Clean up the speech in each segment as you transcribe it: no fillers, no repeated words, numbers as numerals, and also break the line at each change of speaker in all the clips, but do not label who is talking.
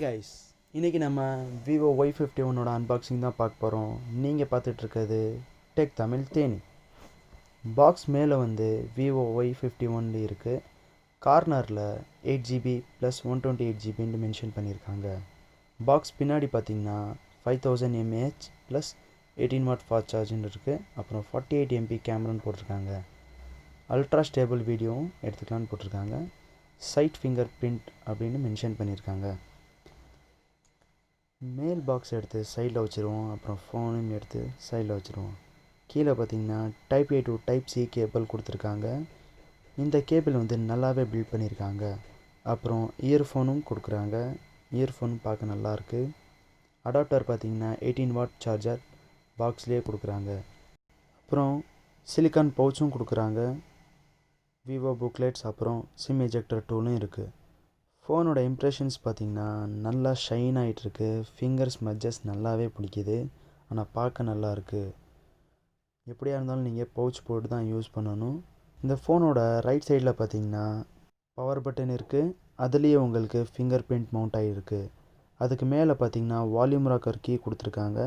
Hi guys, இன்றைக்கி நம்ம Vivo Y51 unboxing தான் பார்க்க போகிறோம். நீங்கள் பார்த்துட்ருக்கிறது டெக் தமிழ் தேனி. பாக்ஸ் மேலே வந்து விவோ Y51 இருக்குது. கார்னரில் 8GB ப்ளஸ் 128GB மென்ஷன் பண்ணியிருக்காங்க. பாக்ஸ் பின்னாடி பார்த்தீங்கன்னா 5000 mAh ப்ளஸ் 18 வாட் ஃபாஸ்ட் சார்ஜின்னு இருக்குது. அப்புறம் 48 MP கேமரான்னு போட்டிருக்காங்க. அல்ட்ரா ஸ்டேபிள் வீடியோவும் எடுத்துக்கலான்னு போட்டிருக்காங்க. சைட் ஃபிங்கர் பிரிண்ட் அப்படின்னு மென்ஷன் பண்ணியிருக்காங்க. மேல் பாக்ஸ் எடுத்து சைடில் வச்சுருவோம். அப்புறம் ஃபோனும் எடுத்து சைடில் வச்சுருவோம். கீழே பார்த்தீங்கன்னா type A to type C cable கொடுத்துருக்காங்க. இந்த கேபிள் வந்து நல்லாவே பில்ட் பண்ணியிருக்காங்க. அப்புறம் இயர்ஃபோனும் கொடுக்குறாங்க. இயர்ஃபோன் பார்க்க நல்லாயிருக்கு. அடாப்டர் பார்த்தீங்கன்னா 18 வாட் சார்ஜர் பாக்ஸ்லேயே கொடுக்குறாங்க. அப்புறம் சிலிக்கான் பவுச்சும் கொடுக்குறாங்க. விவோ புக்லெட்ஸ் அப்புறம் சிம் எஜெக்டர் டூலும் இருக்குது. ஃபோனோட இம்ப்ரெஷன்ஸ் பார்த்திங்கன்னா நல்லா ஷைன் ஆகிட்டுருக்கு. ஃபிங்கர் ஸ்மட்ஜஸ் நல்லாவே பிடிக்குது. ஆனால் பார்க்க நல்லாயிருக்கு. எப்படியா இருந்தாலும் நீங்கள் பவுச் போட்டு தான் யூஸ் பண்ணணும். இந்த ஃபோனோட ரைட் சைடில் பார்த்திங்கன்னா பவர் பட்டன் இருக்குது. அதுலேயே உங்களுக்கு ஃபிங்கர் பிரிண்ட் மவுண்ட் ஆகிருக்கு. அதுக்கு மேலே பார்த்திங்கன்னா வால்யூம் ராக்கர் கீ கொடுத்துருக்காங்க.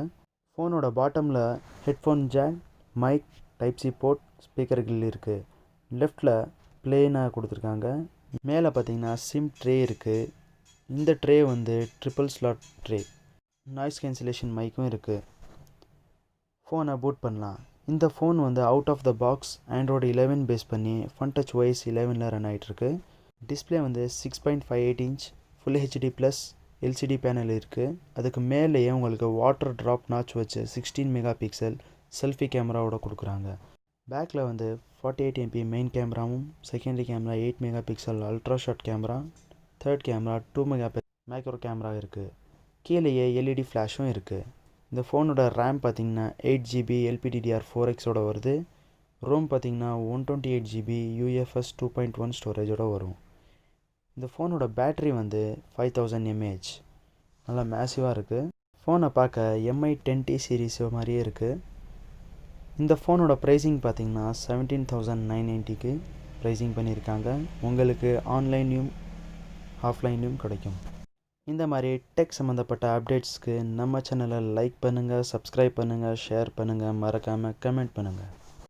ஃபோனோட பாட்டமில் headphone jack, mic, type C port, speaker grill இருக்குது. லெஃப்டில் ப்ளேனாக கொடுத்துருக்காங்க. மேலே பார்த்தீங்கன்னா சிம் ட்ரே இருக்குது. இந்த ட்ரே வந்து triple slot tray. Noise cancellation மைக்கும் இருக்குது. ஃபோனை பூட் பண்ணலாம். இந்த ஃபோன் வந்து out of the box Android 11 base பண்ணி ஃபன்டச் OS 11 ரன் ஆகிட்டுருக்கு. டிஸ்பிளே வந்து 6.58 inch full HD plus LCD panel இருக்குது. அதுக்கு மேலேயே உங்களுக்கு வாட்டர் ட்ராப் நாச் வச்சு 16 மெகா பிக்சல் செல்ஃபி கேமராவோட கொடுக்குறாங்க. பேக்கில் வந்து 48 MP மெயின் கேமராவும், secondary camera 8 mega pixel ultra short camera, third camera 2 mega pixel macro camera இருக்குது. கீழேயே எல்இடி ஃப்ளாஷும் இருக்குது. இந்த ஃபோனோட ரேம் பார்த்திங்கன்னா 8GB LPDDR4X வருது. ரோம் பார்த்திங்கன்னா 128GB UFS 2.1 ஸ்டோரேஜோடு வரும். இந்த ஃபோனோட பேட்ரி வந்து 5000 mAh. நல்லா மேசிவாக இருக்குது. ஃபோனை பார்க்க MI 10T சீரீஸ் மாதிரியே இருக்குது. இந்த ஃபோனோட ப்ரைஸிங் பார்த்திங்கன்னா 17,990க்கு ப்ரைஸிங் பண்ணியிருக்காங்க. உங்களுக்கு ஆன்லைன்லையும் ஆஃப்லைன்லையும் கிடைக்கும். இந்த மாதிரி டெக் சம்மந்தப்பட்ட அப்டேட்ஸ்க்கு நம்ம சேனலை லைக் பண்ணுங்கள், சப்ஸ்கிரைப் பண்ணுங்கள், ஷேர் பண்ணுங்கள், மறக்காமல் கமெண்ட் பண்ணுங்கள்.